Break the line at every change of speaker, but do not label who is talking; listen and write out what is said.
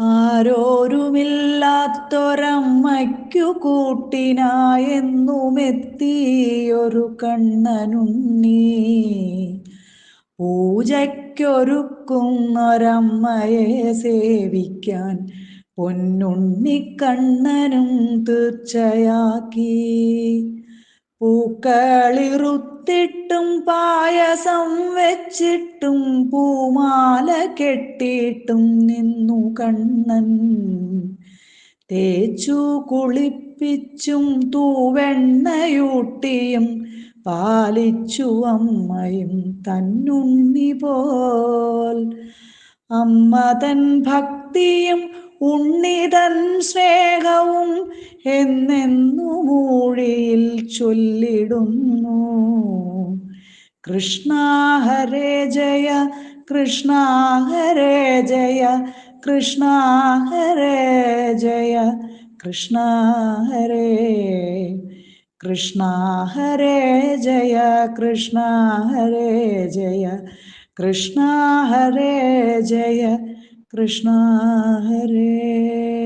ആരോരുമില്ലാത്തൊരമ്മയ്ക്കു കൂട്ടിനായെന്നുമെത്തിയൊരു കണ്ണനുണ്ണി. പൂജയ്ക്കൊരുക്കുന്നൊരമ്മയെ സേവിക്കാൻ പൊന്നുണ്ണിക്കണ്ണനും തീർച്ചയാക്കി. പൂക്കളിറുത്തിട്ടും പായസം വെച്ചിട്ടും പൂമാല കെട്ടിയിട്ടും നിന്നു കണ്ണൻ. തേച്ചു കുളിപ്പിച്ചും തൂവെണ്ണയൂട്ടിയും പാലിച്ചു അമ്മയും തന്നുണ്ണി പോൽ. അമ്മ തൻ ഭക്തിയും ഉണ്ണിതൻ സ്നേഹവും എന്നെന്നു മൂഴിയിൽ ചൊല്ലിടുന്നു. കൃഷ്ണ ഹരേ ജയ, കൃഷ്ണ ഹരേ ജയ, കൃഷ്ണ ഹരേ ജയ, കൃഷ്ണ ഹരേ. കൃഷ്ണ ഹരേ ജയ, കൃഷ്ണ ഹരേ ജയ, കൃഷ്ണ ഹരേ ജയ, കൃഷ്ണ ഹരേ.